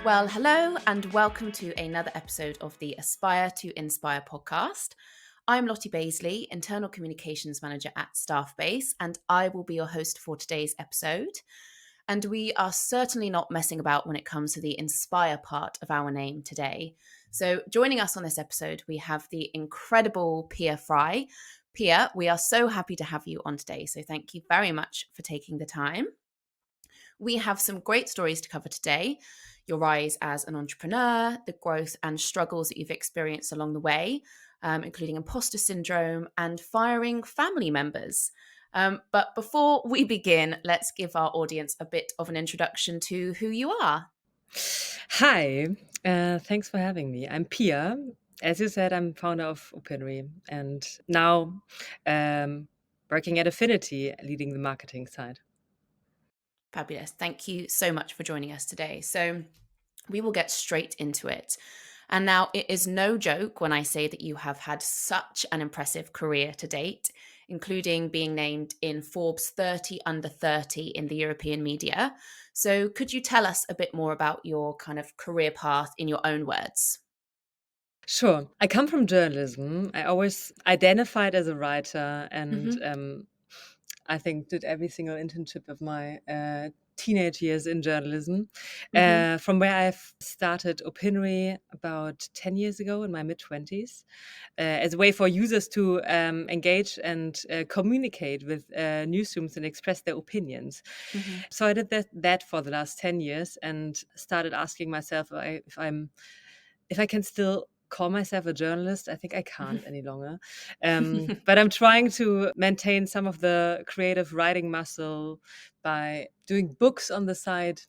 Well, hello and welcome to another episode of the Aspire to Inspire podcast. I'm Lottie Bazley, Internal Communications Manager at Staffbase, and I will be your host for today's episode. And we are certainly not messing about when it comes to the inspire part of our name today. So joining us on this episode, we have the incredible Pia Frey. Pia, we are so happy to have you on today. So thank you very much for taking the time. We have some great stories to cover today. Your rise as an entrepreneur, the growth and struggles that you've experienced along the way, including imposter syndrome and firing family members. But before we begin, let's give our audience a bit of an introduction to who you are. Hi, thanks for having me. I'm Pia. As you said, I'm founder of Opinary and now working at Affinity, leading the marketing side. Fabulous. Thank you so much for joining us today. So we will get straight into it. And now it is no joke when I say that you have had such an impressive career to date, including being named in Forbes 30 under 30 in the European media. So could you tell us a bit more about your kind of career path in your own words? Sure. I come from journalism. I always identified as a writer and I think did every single internship of my teenage years in journalism. From where I've started Opinary about 10 years ago in my mid-20s as a way for users to engage and communicate with newsrooms and express their opinions. So I did that for the last 10 years and started asking myself if I can still call myself a journalist. I think I can't any longer. But I'm trying to maintain some of the creative writing muscle by doing books on the side.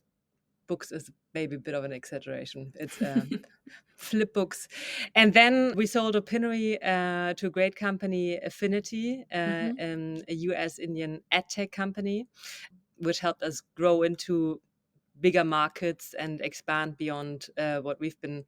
Books is maybe a bit of an exaggeration. It's flip books. And then we sold Opinary to a great company, Affinity, a US-Indian ad tech company, which helped us grow into bigger markets and expand beyond what we've been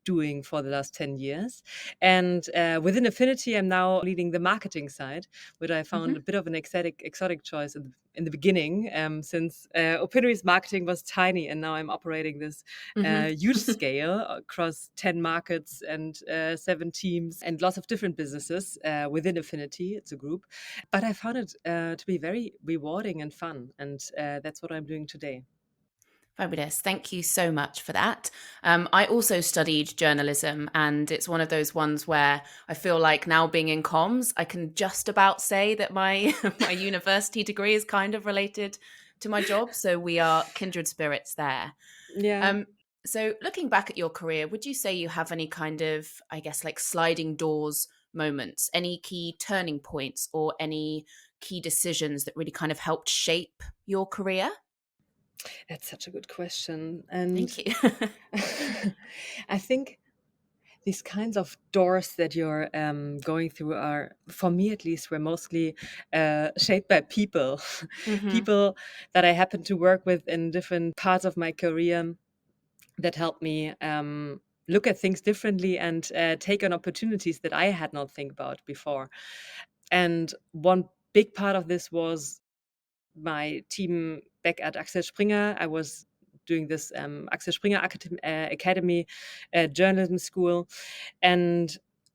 doing for the last 10 years. And within Affinity, I'm now leading the marketing side, which I found a bit of an exotic choice in the beginning, since Opinary's marketing was tiny, and now I'm operating this huge scale across 10 markets and 7 teams and lots of different businesses within Affinity. It's a group. But I found it to be very rewarding and fun, and that's what I'm doing today. Fabulous. Thank you so much for that. I also studied journalism, and it's one of those ones where I feel like now being in comms, I can just about say that my my university degree is kind of related to my job. So we are kindred spirits there. Yeah. So looking back at your career, would you say you have any kind of, I guess, like sliding doors moments, any key turning points or any key decisions that really kind of helped shape your career? That's such a good question. And Thank you. I think these kinds of doors that you're going through are, for me at least, were mostly shaped by people. People that I happen to work with in different parts of my career that helped me look at things differently and take on opportunities that I had not think about before. And one big part of this was my team back at Axel Springer. I was doing this Axel Springer Academy journalism school. And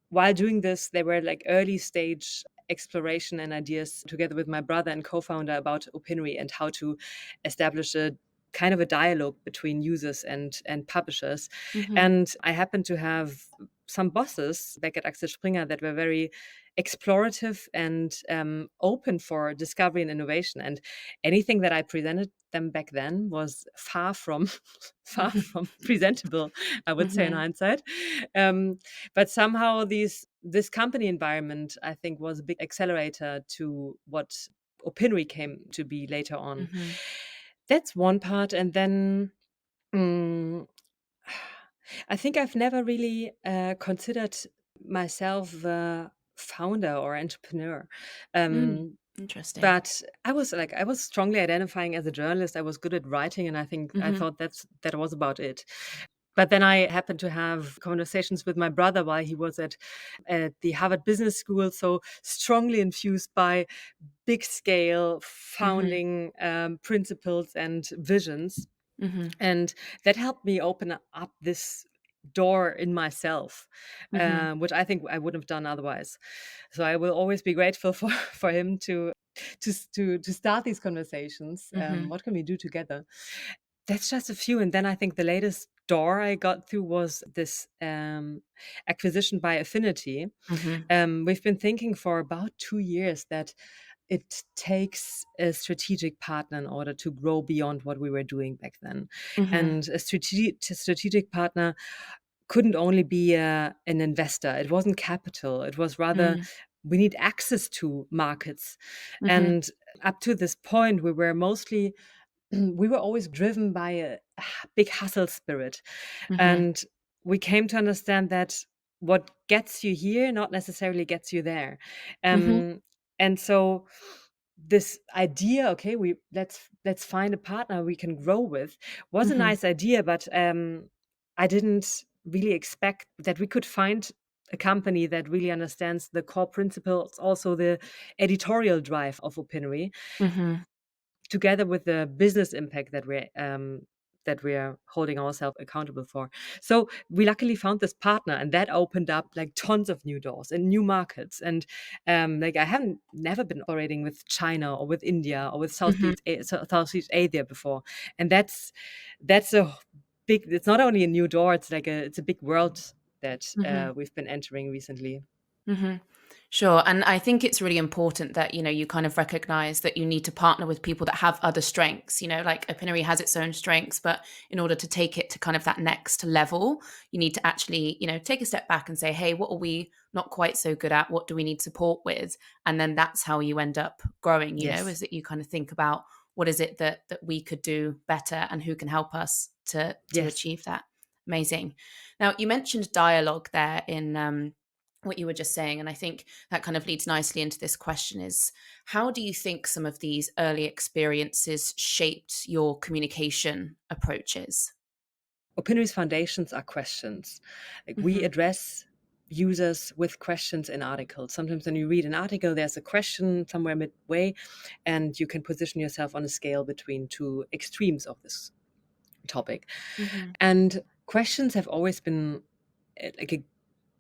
while doing this, they were like early stage exploration and ideas together with my brother and co-founder about Opinary and how to establish a kind of a dialogue between users and publishers. And I happened to have some bosses back at Axel Springer that were very explorative and open for discovery and innovation. And anything that I presented them back then was far from presentable, I would say in hindsight. But somehow this company environment, I think, was a big accelerator to what Opinary came to be later on. That's one part. And then I think I've never really considered myself a founder or entrepreneur. Interesting. But I was strongly identifying as a journalist. I was good at writing, and I think I thought that was about it. But then I happened to have conversations with my brother while he was at the Harvard Business School, so strongly infused by big scale founding principles and visions. Mhm. And that helped me open up this door in myself, Mhm. which I think I wouldn't have done otherwise. So I will always be grateful for for him to start these conversations. Mhm. What can we do together? That's just a few, and then I think the latest door I got through was this acquisition by Affinity. Mhm. We've been thinking for about 2 years that it takes a strategic partner in order to grow beyond what we were doing back then. Mhm. And a strategic partner couldn't only be an investor. It wasn't capital. It was rather Mm. we need access to markets. Mhm. And up to this point, we were mostly we were always driven by a big hustle spirit. Mhm. And we came to understand that what gets you here not necessarily gets you there. Mhm. Um, and so this idea, okay, let's find a partner we can grow with, was a Mhm. nice idea, but I didn't really expect that we could find a company that really understands the core principles, also the editorial drive of Opinary, Mhm. together with the business impact that we're holding ourselves accountable for. So we luckily found this partner, and that opened up like tons of new doors and new markets. And like I haven't never been operating with China or with India or with Mhm. Southeast Asia before, and that's a big. It's not only a new door; it's a big world that Mhm. we've been entering recently. Mhm. Sure. And I think it's really important that, you kind of recognize that you need to partner with people that have other strengths. Like Opinary has its own strengths, but in order to take it to kind of that next level, you need to actually, take a step back and say, hey, what are we not quite so good at? What do we need support with? And then that's how you end up growing, Yes. is that you kind of think about what is it that we could do better and who can help us to Yes. achieve that. Amazing. Now, you mentioned dialogue there in what you were just saying. And I think that kind of leads nicely into this question is, how do you think some of these early experiences shaped your communication approaches? Opinion's foundations are questions. Like we Mhm. address users with questions in articles. Sometimes when you read an article, there's a question somewhere midway, and you can position yourself on a scale between two extremes of this topic. Mhm. And questions have always been like a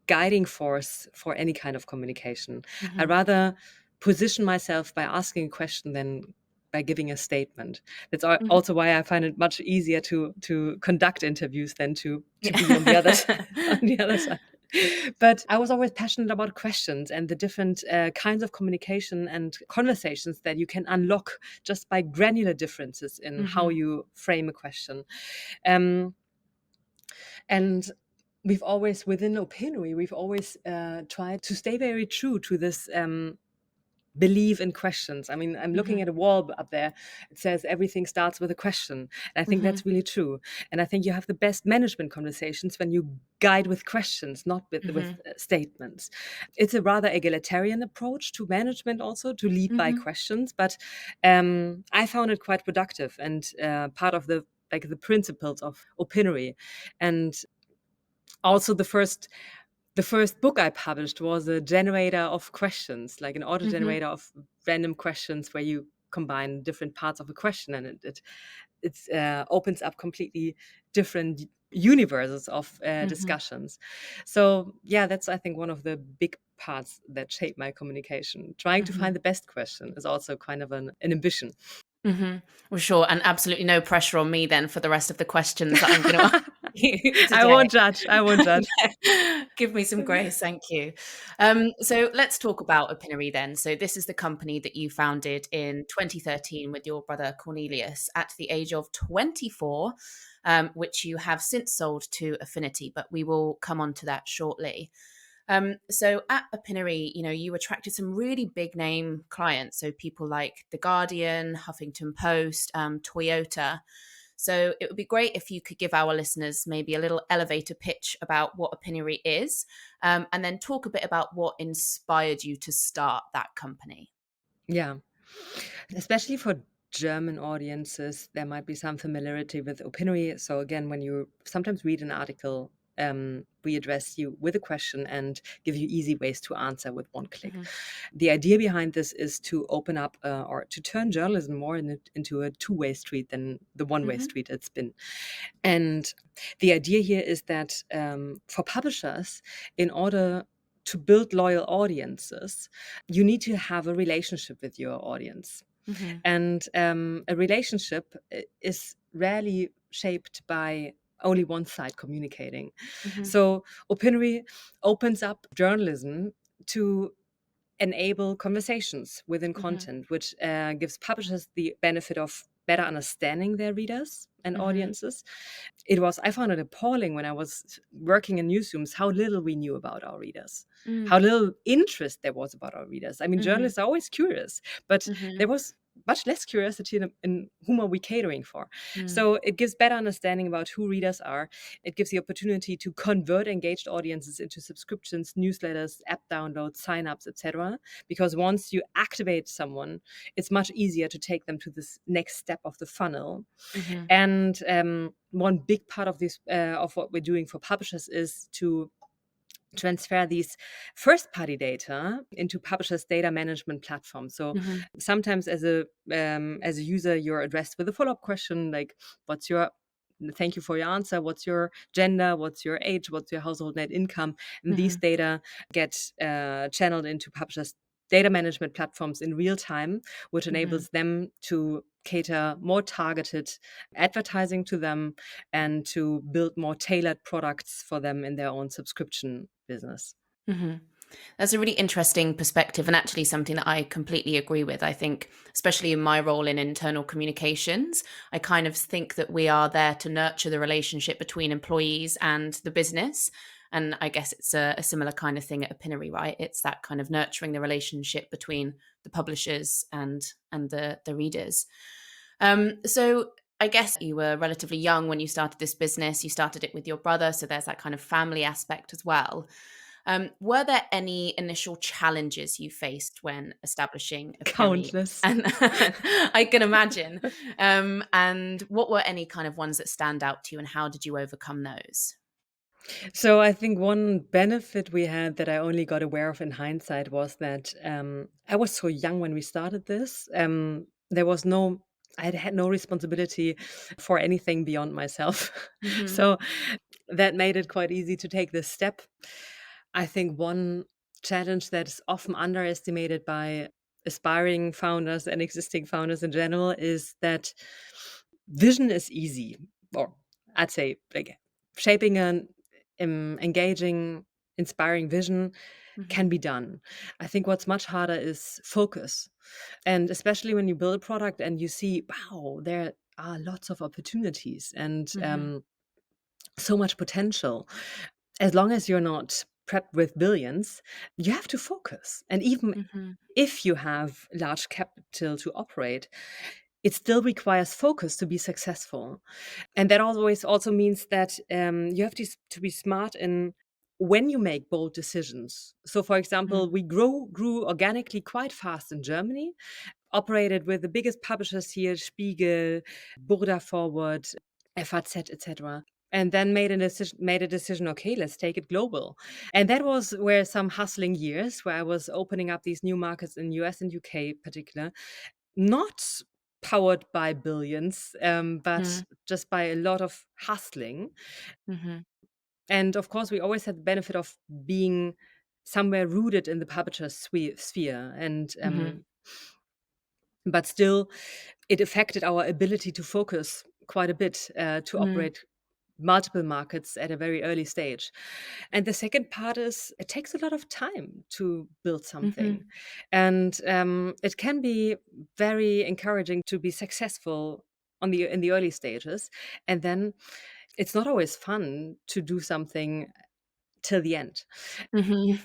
guiding force for any kind of communication. I Mhm. rather position myself by asking a question than by giving a statement. That's Mhm. also why I find it much easier to conduct interviews than to be on the other Yeah. on the other side. But I was always passionate about questions and the different kinds of communication and conversations that you can unlock just by granular differences in how Mhm. you frame a question. Um, and we've always, within Opinory, we've always tried to stay very true to this belief in questions. I mean, I'm looking Mhm. at a wall up there. It says everything starts with a question. And I think Mhm. that's really true. And I think you have the best management conversations when you guide with questions, not with Mhm. statements. It's a rather egalitarian approach to management, also to lead by Mhm. questions. But I found it quite productive and part of the principles of Opinory. And also the first book I published was a generator of questions, like an auto Mhm. generator of random questions where you combine different parts of a question, and it opens up completely different universes of Mhm. discussions. So yeah, that's I think one of the big parts that shape my communication. Trying to find Mhm. the best question is also kind of an ambition. Mhm. Well, sure, and absolutely no pressure on me then for the rest of the questions that I'm gonna ask you I today. won't judge. I won't judge. Give me some grace, thank you. So let's talk about Opinary then. So this is the company that you founded in 2013 with your brother Cornelius at the age of 24, which you have since sold to Affinity, but we will come on to that shortly. So at Opinary, you attracted some really big name clients. So people like The Guardian, Huffington Post, Toyota. So it would be great if you could give our listeners maybe a little elevator pitch about what Opinary is, and then talk a bit about what inspired you to start that company. Yeah. Especially for German audiences, there might be some familiarity with Opinory. So again, when you sometimes read an article we address you with a question and give you easy ways to answer with one click. Mm-hmm. The idea behind this is to open up or to turn journalism more into a two-way street than the one-way Mm-hmm. street it's been. And the idea here is that for publishers, in order to build loyal audiences, you need to have a relationship with your audience. Mm-hmm. And a relationship is rarely shaped by only one side communicating. Mm-hmm. So Opinary opens up journalism to enable conversations within Mm-hmm. content, which gives publishers the benefit of better understanding their readers and Mm-hmm. audiences. I found it appalling when I was working in newsrooms how little we knew about our readers, how little interest there was about our readers. I mean, Mm-hmm. journalists are always curious, but Mm-hmm. there was much less curiosity in whom are we catering for. Mm. So it gives better understanding about who readers are. It gives the opportunity to convert engaged audiences into subscriptions, newsletters, app downloads, signups, etc. Because once you activate someone, it's much easier to take them to this next step of the funnel. Mm-hmm. And one big part of this of what we're doing for publishers is to transfer these first-party data into publishers' data management platform. So Mm-hmm. sometimes as a user, you're addressed with a follow-up question like, thank you for your answer. What's your gender? What's your age? What's your household net income? And these data get channeled into publishers' data management platforms in real time, which enables them to cater more targeted advertising to them and to build more tailored products for them in their own subscription business. Mm-hmm. That's a really interesting perspective, and actually something that I completely agree with. I think, especially in my role in internal communications, I kind of think that we are there to nurture the relationship between employees and the business. And I guess it's a similar kind of thing at Opinary, right? It's that kind of nurturing the relationship between the publishers and the readers. So I guess you were relatively young when you started this business. You started it with your brother, so there's that kind of family aspect as well. Were there any initial challenges you faced when establishing Opinary? Countless. And I can imagine. And what were any kind of ones that stand out to you, and how did you overcome those? So I think one benefit we had that I only got aware of in hindsight was that I was so young when we started this. There was no, I had no responsibility for anything beyond myself. Mm-hmm. So that made it quite easy to take this step. I think one challenge that is often underestimated by aspiring founders and existing founders in general is that vision is easy, or I'd say like shaping an engaging, inspiring vision Mm-hmm. can be done. I think what's much harder is focus. And especially when you build a product and you see, wow, there are lots of opportunities and Mm-hmm. so much potential. As long as you're not prepped with billions, you have to focus. And even Mm-hmm. if you have large capital to operate, it still requires focus to be successful. And that always also means that you have to be smart in when you make bold decisions. So, for example, we grew organically quite fast in Germany, operated with the biggest publishers here, Spiegel, Burda Forward, FAZ, etc. And then made a decision, okay, let's take it global. And that was where some hustling years where I was opening up these new markets in US and UK particular, not powered by billions, but just by a lot of hustling. Mm-hmm. And of course, we always had the benefit of being somewhere rooted in the publisher sphere. And Mm-hmm. but still, it affected our ability to focus quite a bit, to operate multiple markets at a very early stage. And the second part is it takes a lot of time to build Mm-hmm. something. And it can be very encouraging to be successful in the early stages. And then it's not always fun to do something till the end. Mm-hmm.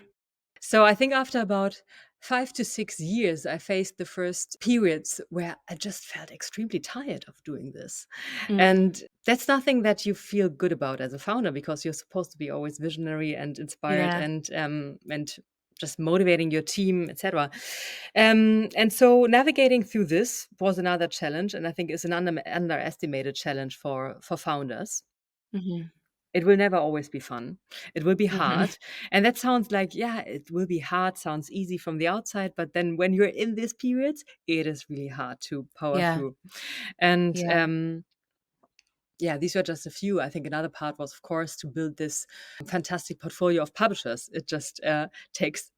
So I think after about 5 to 6 years, I faced the first periods where I just felt extremely tired of doing this. Mm. And that's nothing that you feel good about as a founder because you're supposed to be always visionary and inspired Yeah. and just motivating your team, etc. And so navigating through this was another challenge, and I think is an underestimated challenge for founders. Mm-hmm. it will never always be fun. It will be Mhm. hard. And that sounds like, yeah, it will be hard, sounds easy from the outside. But then when you're in these periods, it is really hard to power Yeah. through. And Yeah. yeah, these were just a few. I think another part was, of course, to build this fantastic portfolio of publishers. It just takes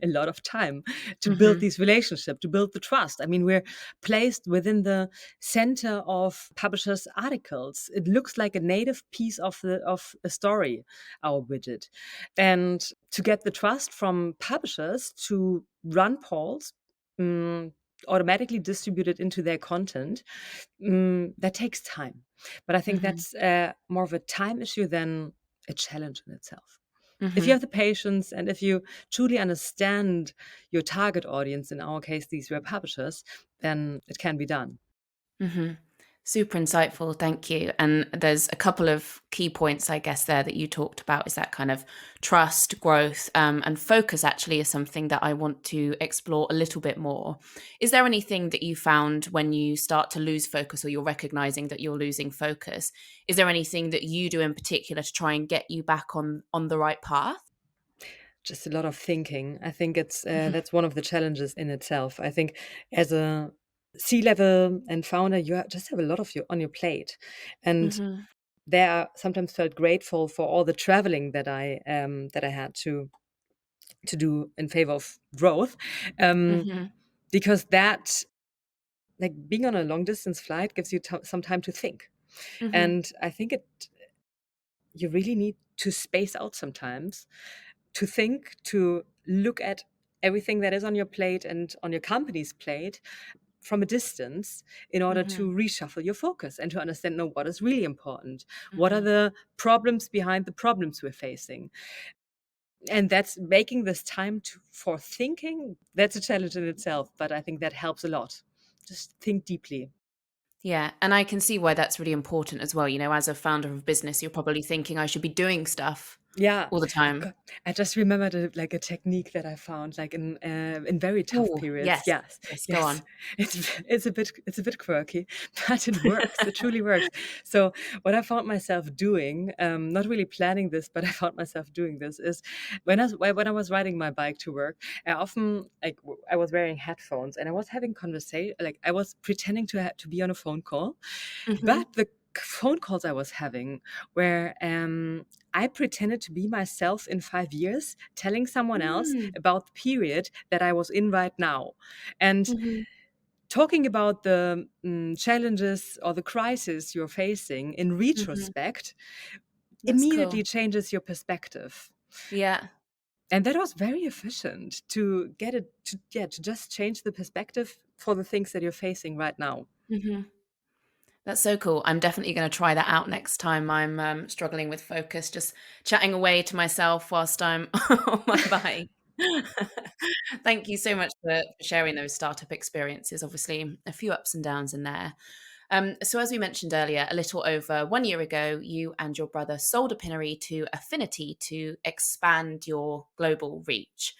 a lot of time to build Mhm. these relationships, to build the trust. I mean, we're placed within the center of publishers' articles. It looks like a native piece of a story, our widget. And to get the trust from publishers to run polls, automatically distributed into their content, that takes time. But I think Mhm. that's more of a time issue than a challenge in itself. If you Mhm. have the patience and if you truly understand your target audience, in our case, these were publishers, then it can be done. Mhm. Super insightful, thank you. And there's a couple of key points, I guess, there that you talked about is that kind of trust, growth, and focus actually is something that I want to explore a little bit more. Is there anything that you found when you start to lose focus or you're recognizing that you're losing focus? Is there anything that you do in particular to try and get you back on the right path? Just a lot of thinking. I think it's that's one of the challenges in itself. I think as a C-level and founder, just have a lot of on your plate, and Mhm. there I sometimes felt grateful for all the traveling that I had to do in favor of growth, um, Mhm. because that, like, being on a long distance flight gives you some time to think, Mhm. and I think you really need to space out sometimes to think, to look at everything that is on your plate and on your company's plate from a distance in order to Mhm. reshuffle your focus and to understand, no, what is really important, what are Mhm. the problems behind the problems we're facing. And that's making this time for thinking. That's a challenge in itself, but I think that helps a lot. Just think deeply. Yeah, and I can see why that's really important as well. As a founder of a business, you're probably thinking I should be doing stuff Yeah, all the I've time. got, I just remembered a technique that I found, like in very tough Oh, periods. yes. Yes, Yes, go yes, on. it's a bit quirky, but it works. It truly works. So what I found myself doing, not really planning this, but I found myself doing this, is when I was riding my bike to work, I often, I was wearing headphones and I was having conversation, like I was pretending to be on a phone call, Mhm. but the phone calls I was having where I pretended to be myself in 5 years, telling someone else Mm. about the period that I was in right now. And Mhm. talking about the challenges or the crisis you're facing in Mhm. retrospect That's cool. immediately changes your perspective. Yeah. And that was very efficient to get it to, yeah, to just change the perspective for the things that you're facing right now. Mhm. That's so cool. I'm definitely gonna try that out next time I'm, struggling with focus, just chatting away to myself whilst I'm on my bike. Thank you so much for sharing those startup experiences. Obviously, a few ups and downs in there. So, as we mentioned earlier, a little over 1 year ago, you and your brother sold Opinary to Affinity to expand your global reach.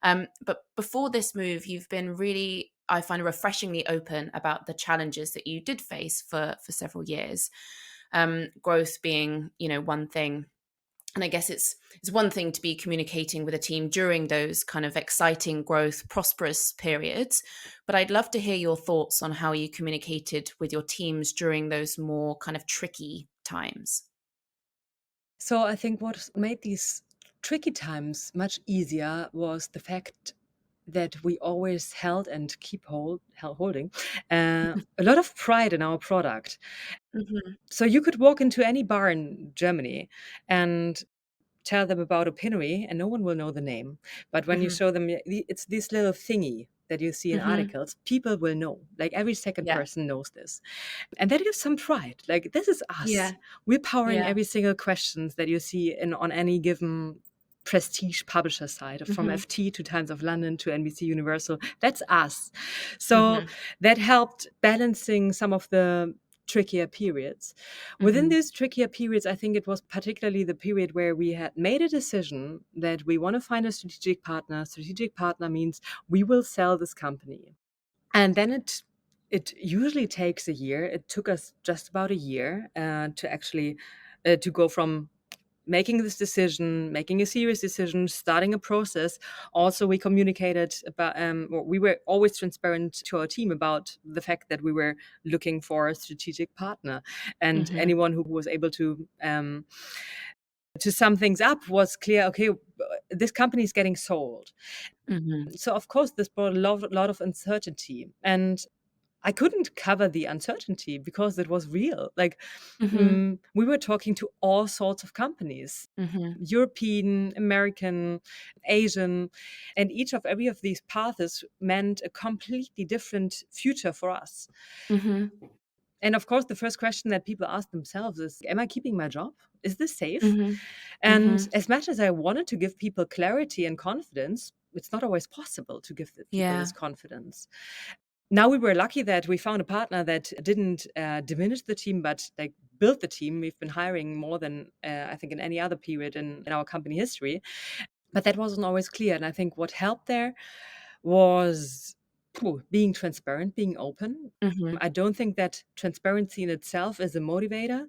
But before this move, you've been really, I find, refreshingly open about the challenges that you did face for several years. Growth being, one thing, and I guess it's one thing to be communicating with a team during those kind of exciting growth prosperous periods, but I'd love to hear your thoughts on how you communicated with your teams during those more kind of tricky times. So I think what made these tricky times much easier was the fact that we always held and holding a lot of pride in our product. Mhm. So you could walk into any bar in Germany and tell them about Opinary, and no one will know the name. But when you Mhm. show them, it's this little thingy that you see in Mhm. articles, people will know. Like every second Yeah. person knows this. And that gives some pride. Like, this is us. Yeah. We're powering Yeah. every single questions that you see on any given prestige publisher site, from Mhm. FT to Times of London to NBC Universal. That's us. So Mhm. that helped balancing some of the trickier periods. Within Mhm. these trickier periods, I think it was particularly the period where we had made a decision that we want to find a strategic partner. Strategic partner means we will sell this company. And then it usually takes a year. It took us just about a year to actually to go from making this decision, making a serious decision, starting a process. Also, we communicated about, we were always transparent to our team about the fact that we were looking for a strategic partner. And anyone who was able to sum things up was clear, okay, this company is getting sold. So, of course, this brought a lot of uncertainty. And I couldn't cover the uncertainty because it was real. Like, we were talking to all sorts of companies, European, American, Asian, and every of these paths meant a completely different future for us. And of course, the first question that people ask themselves is, am I keeping my job? Is this safe? And as much as I wanted to give people clarity and confidence, it's not always possible to give the people this confidence. Now, we were lucky that we found a partner that didn't diminish the team, but like built the team. We've been hiring more than I think in any other period in our company history. But that wasn't always clear. And I think what helped there was being transparent, being open. I don't think that transparency in itself is a motivator,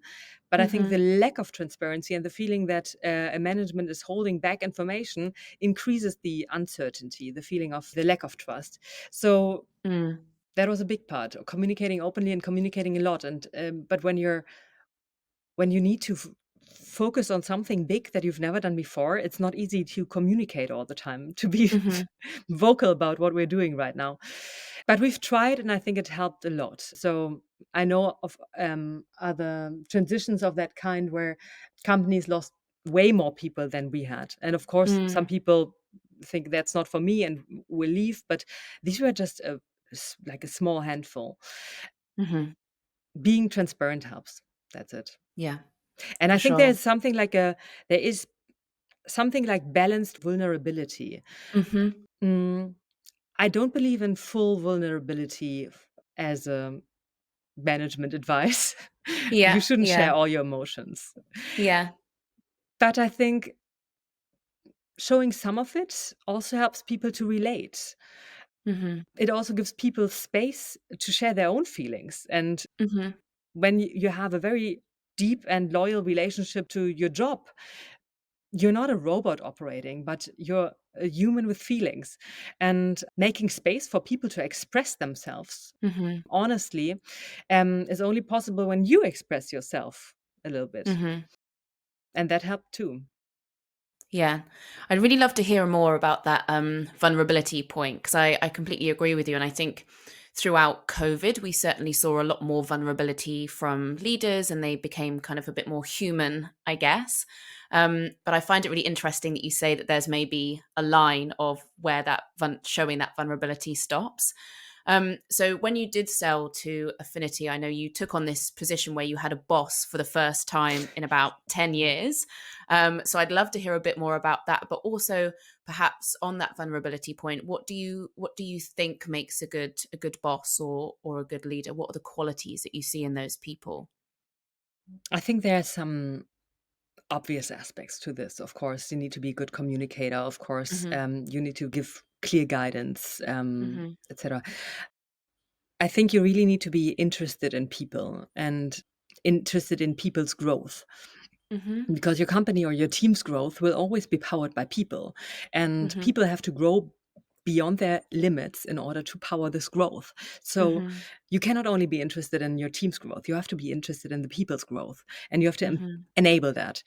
but I think the lack of transparency and the feeling that a management is holding back information increases the uncertainty, the feeling of the lack of trust. So that was a big part, communicating openly and communicating a lot. And but when you need to focus on something big that you've never done before, it's not easy to communicate all the time, to be vocal about what we're doing right now. But we've tried, and I think it helped a lot. So I know of other transitions of that kind where companies lost way more people than we had. And of course, some people think that's not for me and will leave, but these were just like a small handful. Being transparent helps. That's it. Yeah. And I think Sure. there is something like balanced vulnerability. I don't believe in full vulnerability as a management advice. You Yeah. shouldn't Yeah. share all your emotions. Yeah. But I think showing some of it also helps people to relate. It also gives people space to share their own feelings. And when you have a very deep and loyal relationship to your job, you're not a robot operating, but you're a human with feelings. And making space for people to express themselves honestly is only possible when you express yourself a little bit. And that helped too. Yeah. I'd really love to hear more about that vulnerability point, because I completely agree with you. And I think throughout COVID, we certainly saw a lot more vulnerability from leaders, and they became kind of a bit more human, I guess. But I find it really interesting that you say that there's maybe a line of where that showing that vulnerability stops. So when you did sell to Affinity, I know you took on this position where you had a boss for the first time in about 10 years. So I'd love to hear a bit more about that, but also perhaps on that vulnerability point, what do you think makes a good boss or a good leader? What are the qualities that you see in those people? I think there are some obvious aspects to this. Of course, you need to be a good communicator. Of course, you need to give clear guidance, etc. I think you really need to be interested in people and interested in people's growth, because your company or your team's growth will always be powered by people, and people have to grow beyond their limits in order to power this growth. So you cannot only be interested in your team's growth, you have to be interested in the people's growth, and you have to enable that.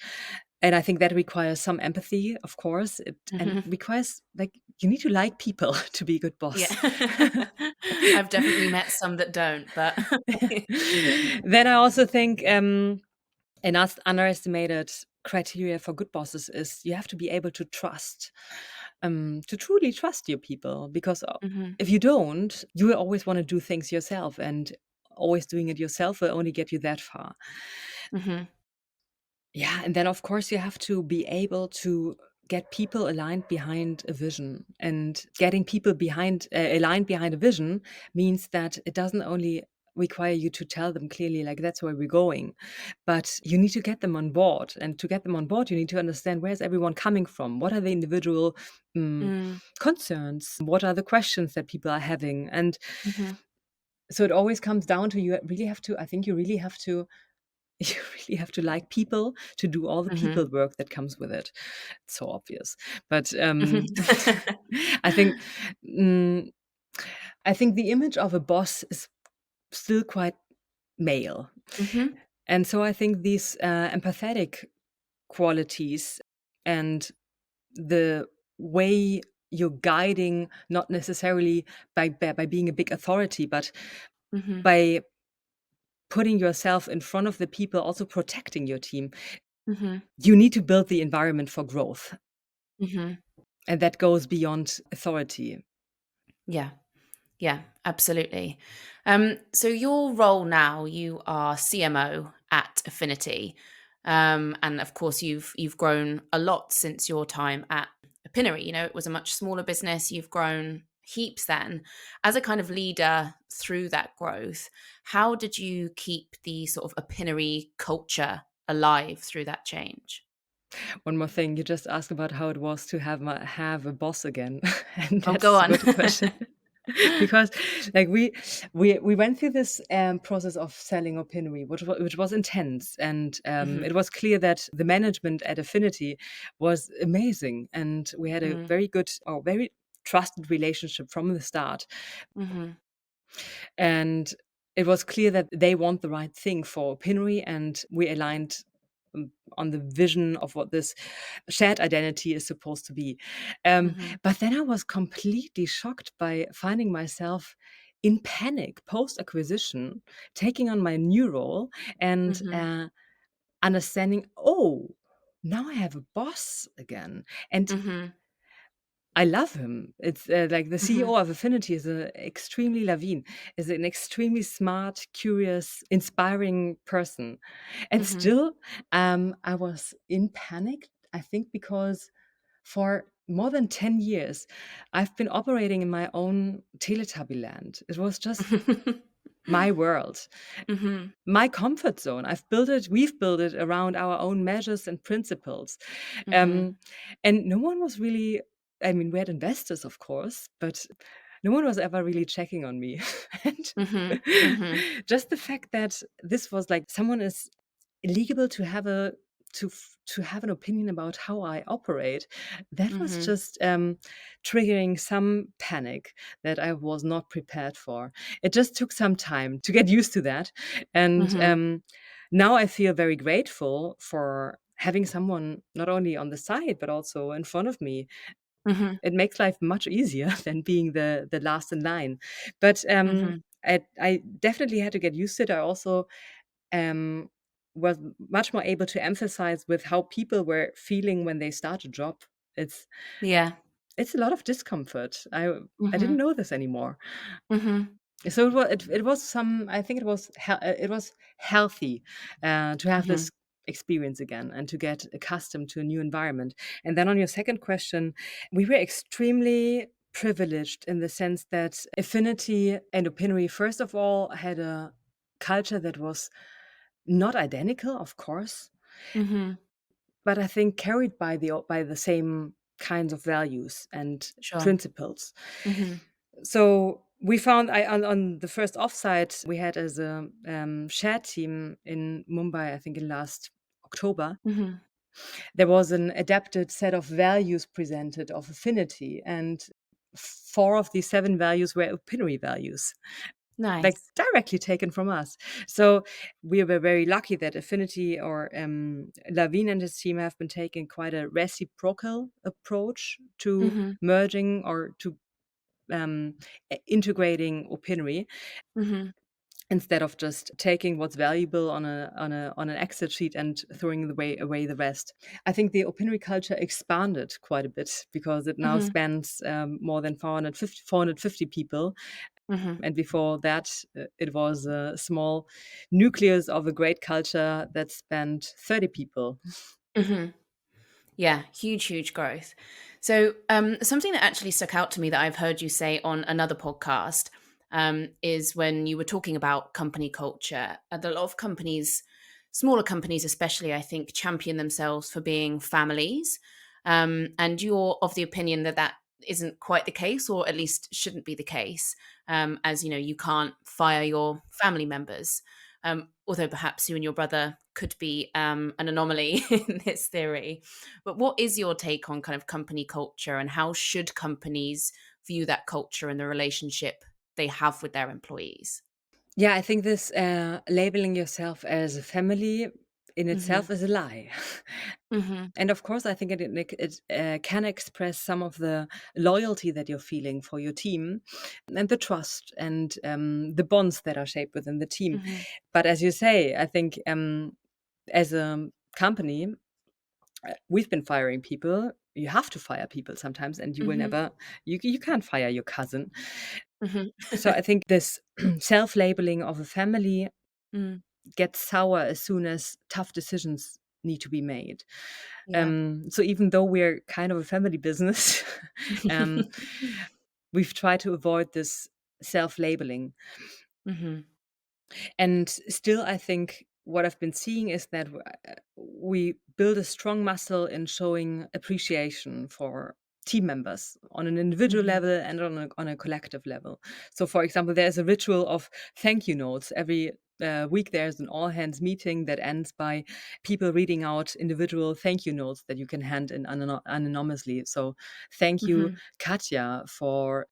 And I think that requires some empathy, of course. And requires, like, you need to like people to be a good boss. Yeah. I've definitely met some that don't, but Then I also think an underestimated criteria for good bosses is you have to be able to trust, to truly trust your people. Because if you don't, you will always want to do things yourself, and always doing it yourself will only get you that far. Yeah, and then of course you have to be able to get people aligned behind a vision. And getting people aligned behind a vision means that it doesn't only require you to tell them clearly, like, that's where we're going, but you need to get them on board. And to get them on board, you need to understand, where's everyone coming from? What are the individual concerns? What are the questions that people are having? And so it always comes down to, you really have to you really have to like people to do all the Mhm. people work that comes with it. It's so obvious. But Mhm. I think mm, I think the image of a boss is still quite male. Mhm. And so I think these empathetic qualities and the way you're guiding, not necessarily by being a big authority, but Mhm. by putting yourself in front of the people, also protecting your team. Mhm. You need to build the environment for growth, Mhm. and that goes beyond authority. Yeah. Yeah, absolutely. So your role now, you are CMO at Affinity, and of course you've grown a lot since your time at Opinary. You know, it was a much smaller business. You've grown heaps then. As a kind of leader through that growth, how did you keep the sort of Opinary culture alive through that change? One more thing, you just asked about how it was to have a boss again, and Oh, go that's a on. good question. Because, like, we went through this, process of selling Opinary, which was intense, and, Mhm. it was clear that the management at Affinity was amazing, and we had a Mhm. very good or very trusted relationship from the start. Mhm. And it was clear that they want the right thing for Opinary, and we aligned on the vision of what this shared identity is supposed to be. Mhm. But then I was completely shocked by finding myself in panic post acquisition, taking on my new role and Mhm. understanding, oh, now I have a boss again. And Mhm. I love him. It's like the Mhm. CEO of Affinity is extremely Lavin, is an extremely smart, curious, inspiring person. And Mhm. still, I was in panic, I think, because for more than 10 years, I've been operating in my own Teletubby land. It was just my world, Mhm. my comfort zone. We've built it around our own measures and principles. Mhm. Um, and no one was really, I mean, we had investors, of course, but no one was ever really checking on me. And Mhm. Mhm. just the fact that this was like someone is illegal to have to have an opinion about how I operate, that was Mhm. just triggering some panic that I was not prepared for. It just took some time to get used to that, and Mhm. now I feel very grateful for having someone not only on the side but also in front of me. Mhm. It makes life much easier than being the last in line. But Mhm. I definitely had to get used to it. I also um, was much more able to emphasize with how people were feeling when they start a job. It's Yeah. it's a lot of discomfort. I didn't Mhm. know this anymore. Mhm. So it was some. I think it was healthy to have Mhm. this experience again and to get accustomed to a new environment. And then on your second question, we were extremely privileged in the sense that Affinity and Opinary, first of all, had a culture that was not identical, of course, Mhm. but I think carried by the same kinds of values and Sure. principles. Mhm. So we found on the first offsite we had as a shared team in Mumbai, I think in last October, Mhm. there was an adapted set of values presented of Affinity, and four of the seven values were opinionary values, like Nice. directly taken from us. So we were very lucky that Affinity or Lavin and his team have been taking quite a reciprocal approach to Mhm. merging or to integrating opinionary Mhm. instead of just taking what's valuable on an Excel sheet and throwing away the rest. I think the opinionary culture expanded quite a bit because it now Mhm. spans more than 450 people. Mhm. And before that, it was a small nucleus of a great culture that spanned 30 people. Mhm. Yeah, huge, huge growth. So, something that actually stuck out to me that I've heard you say on another podcast is when you were talking about company culture. And a lot of companies, smaller companies especially, I think, champion themselves for being families. And you're of the opinion that that isn't quite the case, or at least shouldn't be the case, as you know, you can't fire your family members. Although perhaps you and your brother could be an anomaly in this theory. But what is your take on kind of company culture, and how should companies view that culture and the relationship they have with their employees? Yeah, I think this labeling yourself as a family in Mhm. itself is a lie. Mhm. And of course, I think it can express some of the loyalty that you're feeling for your team and the trust and the bonds that are shaped within the team. Mhm. But as you say, I think as a company, we've been firing people. You have to fire people sometimes, and you will Mhm. never, you can't fire your cousin. Mhm. So I think this self labeling of a family Mm. gets sour as soon as tough decisions need to be made. Yeah. So even though we're kind of a family business, um, we've tried to avoid this self-labeling. Mhm. And still, I think what I've been seeing is that we build a strong muscle in showing appreciation for team members on an individual Mhm. level and on a collective level. So, for example, there's a ritual of thank you notes. Every week, there's an all hands meeting that ends by people reading out individual thank you notes that you can hand in anonymously. So, thank you, Mhm. Katja, for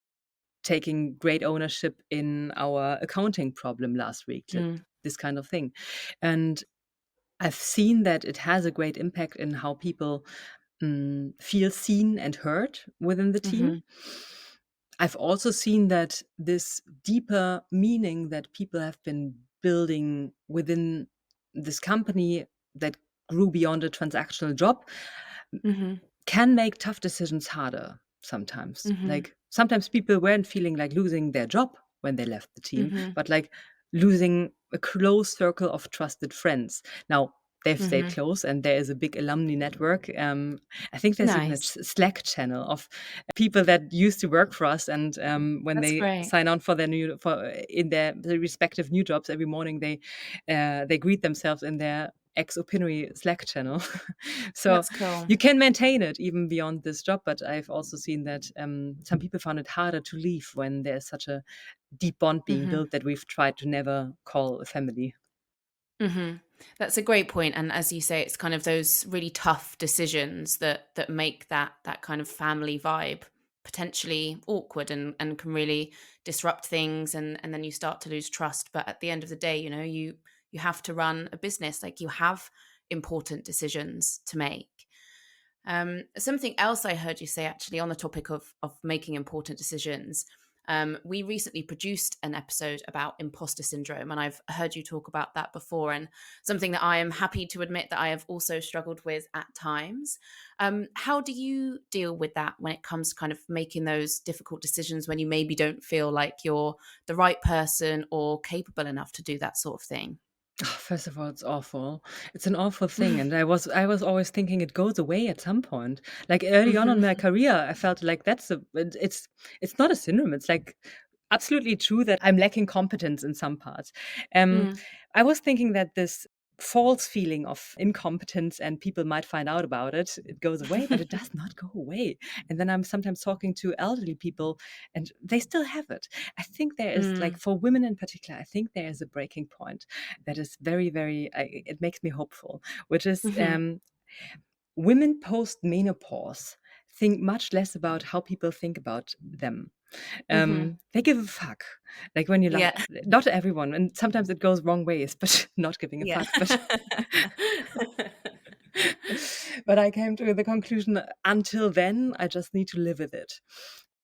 taking great ownership in our accounting problem last week, Mm. this kind of thing. And I've seen that it has a great impact in how people feel seen and heard within the team. Mhm. I've also seen that this deeper meaning that people have been building within this company that grew beyond a transactional job Mhm. can make tough decisions harder sometimes. Mhm. Like sometimes people weren't feeling like losing their job when they left the team, Mhm. but like losing a close circle of trusted friends. Now, they've stayed Mhm. close and there is a big alumni network. I think there's even a Nice. Slack channel of people that used to work for us. And when That's they great. sign on for their in their respective new jobs every morning, they greet themselves in their Opinary Slack channel. So That's cool. you can maintain it even beyond this job, but I've also seen that some people found it harder to leave when there's such a deep bond being Mhm. built that we've tried to never call a family. Mhm. That's a great point, and as you say, it's kind of those really tough decisions that make that kind of family vibe potentially awkward, and can really disrupt things, and then you start to lose trust. But at the end of the day, you have to run a business, like you have important decisions to make. Something else I heard you say, actually, on the topic of making important decisions. We recently produced an episode about imposter syndrome, and I've heard you talk about that before, and something that I am happy to admit that I have also struggled with at times. How do you deal with that when it comes to kind of making those difficult decisions when you maybe don't feel like you're the right person or capable enough to do that sort of thing? First of all, it's awful. It's an awful thing, and I was always thinking it goes away at some point. Like early on in my Mhm. career, I felt like it's not a syndrome. It's like absolutely true that I'm lacking competence in some parts. Um, Mm. I was thinking that this false feeling of incompetence and people might find out about it, it goes away, but it does not go away. And then I'm sometimes talking to elderly people, and they still have it. I think there is like Mm. for women in particular, I think there is a breaking point that is very, very, it makes me hopeful, which is Mhm. women post menopause think much less about how people think about them. Mhm. They give a fuck. Like when you Yeah. not everyone, and sometimes it goes wrong ways, but not giving a Yeah. fuck. But but I came to the conclusion that until then, I just need to live with it.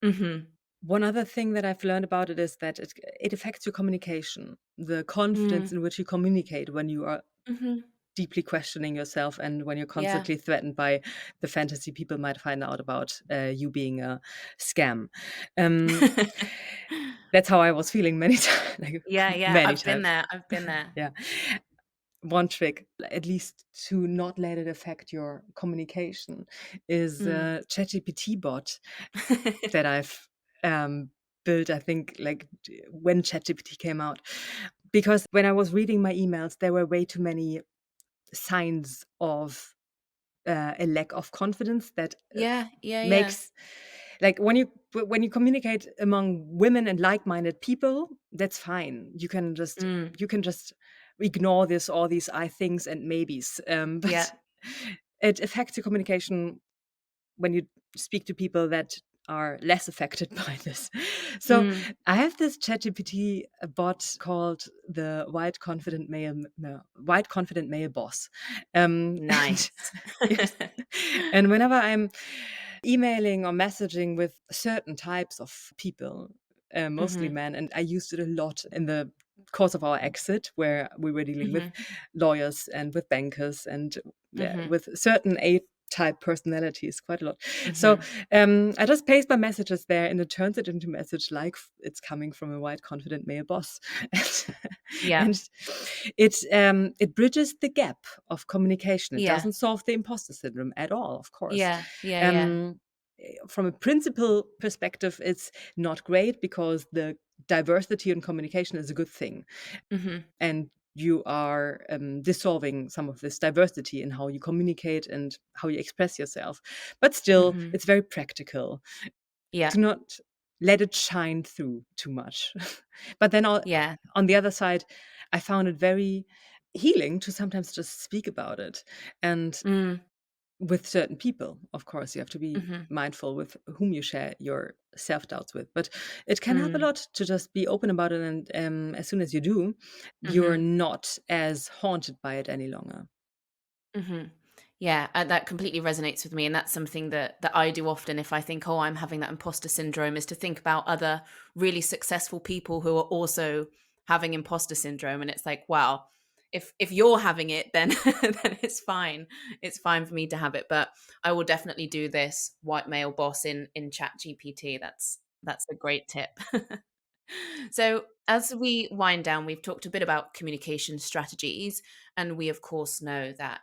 Mhm. One other thing that I've learned about it is that it affects your communication, the confidence Mm. in which you communicate when you are Mhm. deeply questioning yourself and when you're Yeah. constantly threatened by the fantasy people might find out about you being a scam. Um, that's how I was feeling many times, like Yeah, yeah, many I've been times. there, I've been there. Yeah. One trick, at least to not let it affect your communication, is Mm. a ChatGPT bot that I've built, I think, like when ChatGPT came out. Because when I was reading my emails, there were way too many signs of a lack of confidence that Yeah, yeah, yeah. makes like when you communicate among women and like-minded people, that's fine. Mm. You can just ignore this, all these I thinks and maybes. Yeah. But it affects your communication when you speak to people that are less affected by this. So Mm. I have this ChatGPT bot called the White Confident Male Boss. And Nice. yes, and whenever I'm emailing or messaging with certain types of people, mostly Mhm. men, and I used it a lot in the course of our exit, where we were dealing with Mhm. lawyers and with bankers and Mhm. with certain A-type personalities quite a lot. So Mhm. I just paste my messages there, and it turns it into a message like it's coming from a white, confident male boss, Yeah. and it bridges the gap of communication. It Yeah. doesn't solve the imposter syndrome at all, of course. Yeah. Yeah. Yeah. Um, from a principle perspective, it's not great because the diversity in communication is a good thing, Mhm. and you are dissolving some of this diversity in how you communicate and how you express yourself. But still, Mhm. it's very practical. Yeah. Do not let it shine through too much. But then Yeah. on the other side, I found it very healing to sometimes just speak about it. And Mm. with certain people, of course, you have to be Mhm. mindful with whom you share your self-doubts with, but it can help a Mm. lot to just be open about it. And as soon as you do, you're Mhm. not as haunted by it any longer. Mhm. Yeah, that completely resonates with me, and that's something that I do often if I think, "Oh, I'm having that imposter syndrome," is to think about other really successful people who are also having imposter syndrome, and it's like, wow, if you're having it, then then it's fine. It's fine for me to have it, but I will definitely do this white male boss in Chat GPT. That's a great tip. So, as we wind down, we've talked a bit about communication strategies, and we, of course, know that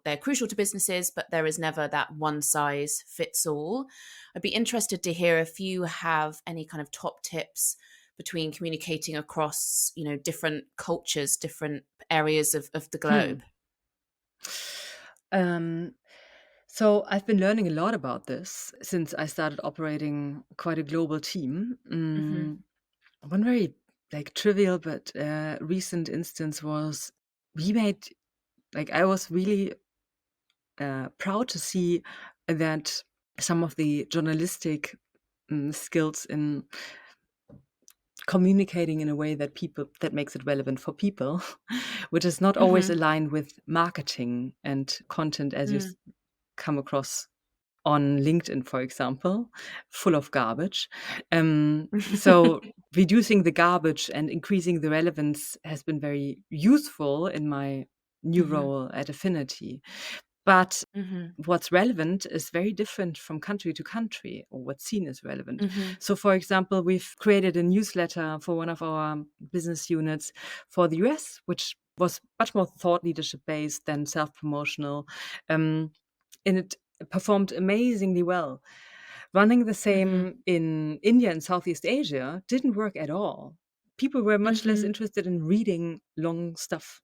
they're crucial to businesses, but there is never that one size fits all. I'd be interested to hear if you have any kind of top tips between communicating across, different cultures, different areas of the Hmm. globe. Um, so I've been learning a lot about this since I started operating quite a global team. Hmm. One very trivial but recent instance was we made I was really proud to see that some of the journalistic skills in communicating in a way that makes it relevant for people, which is not always Hmm. aligned with marketing and content as you Mm. come across on LinkedIn, for example, full of garbage. So reducing the garbage and increasing the relevance has been very useful in my new Hmm. role at Affinity. But Hmm. what's relevant is very different from country to country, or what's seen as relevant. Hmm. So, for example, we've created a newsletter for one of our business units for the US, which was much more thought leadership based than self promotional. And it performed amazingly well. Running the Hmm. same in India and Southeast Asia didn't work at all. People were much less Hmm. interested in reading long stuff,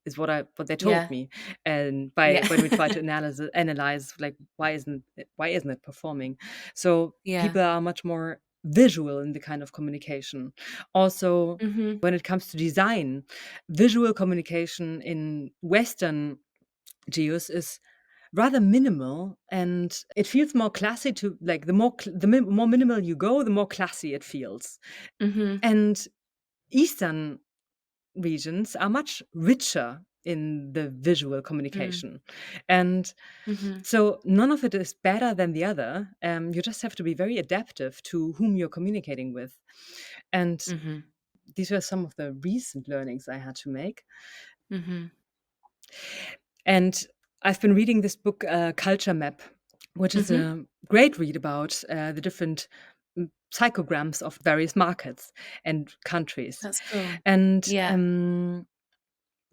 is what they told Yeah. me. And by Yeah. when we try to analyze why isn't it performing? So Yeah. people are much more visual in the kind of communication. Also, Hmm. when it comes to design, visual communication in Western geos is rather minimal, and it feels more classy to more minimal you go, the more classy it feels. Hmm. And Eastern regions are much richer in the visual Mm. communication. And Mhm. so none of it is better than the other. You just have to be very adaptive to whom you're communicating with. And Mhm. these were some of the recent learnings I had to make. Mhm. And I've been reading this book, Culture Map, which is Mhm. a great read about the different psychograms of various markets and countries. That's cool. And Yeah.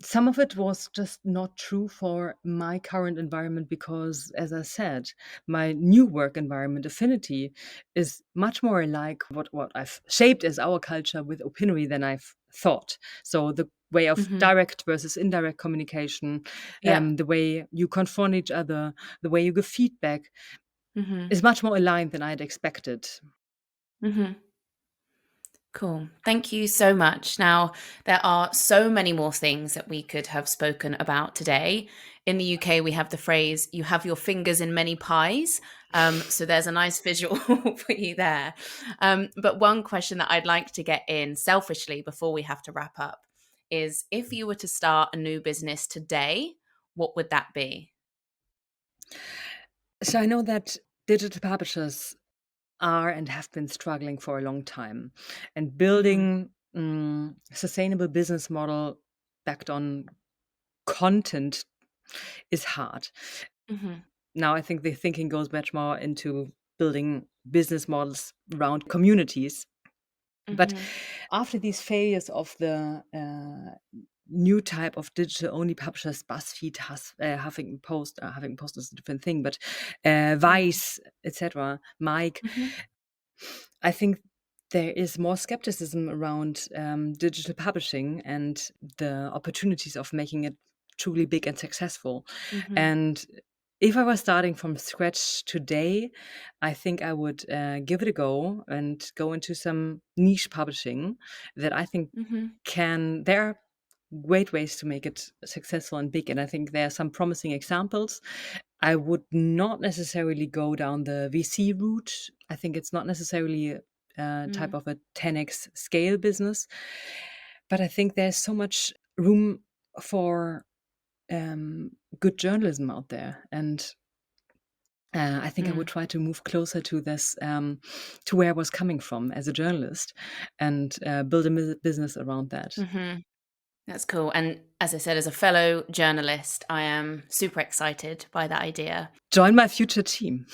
some of it was just not true for my current environment because, as I said, my new work environment, Affinity, is much more like what I've shaped as our culture with Opinary than I've thought. So the way of Mhm. direct versus indirect communication, Yeah. the way you confront each other, the way you give feedback Mhm. is much more aligned than I had expected. Mhm. Cool. Thank you so much. Now, there are so many more things that we could have spoken about today. In the UK, we have the phrase, you have your fingers in many pies. So there's a nice visual for you there. But one question that I'd like to get in selfishly before we have to wrap up is, if you were to start a new business today, what would that be? So I know that digital publishers are and have been struggling for a long time, and Hmm. building sustainable business model backed on content is hard. Hmm. Now I think the thinking goes much more into building business models around communities. But Hmm. after these failures of the new type of digital only publishers, BuzzFeed, Huffington Post is a different thing, but Yeah. Vice, etc., Mike, Hmm. I think there is more skepticism around digital publishing and the opportunities of making it truly big and successful. Hmm. And if I was starting from scratch today, I think I would give it a go and go into some niche publishing that I think Hmm. there are great ways to make it successful and big. And I think there are some promising examples. I would not necessarily go down the VC route. I think it's not necessarily a type of a 10x scale business, but I think there's so much room for good journalism out there. And I think I would try to move closer to this, to where I was coming from as a journalist, and build a business around that. Hmm. That's cool. And as I said, as a fellow journalist, I am super excited by that idea. Join my future team.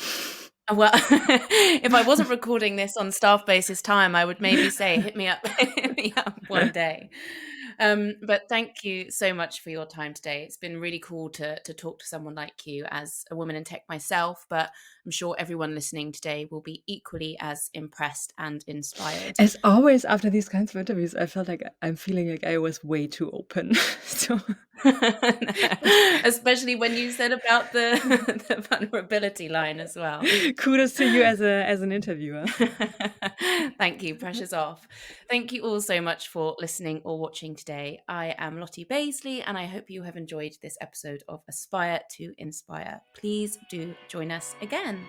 Well, if I wasn't recording this on Staffbase's time, I would maybe say, hit me up, hit me up one day. But thank you so much for your time today. It's been really cool to talk to someone like you, as a woman in tech myself, but I'm sure everyone listening today will be equally as impressed and inspired. As always, after these kinds of interviews, I felt like I'm feeling like I was way too open. So Especially when you said about the, the vulnerability line as well. kudos to you as an interviewer. Thank you. Pressure's off. Thank you all so much for listening or watching today. I am Lottie Bazley, and I hope you have enjoyed this episode of Aspire to Inspire. Please do join us again.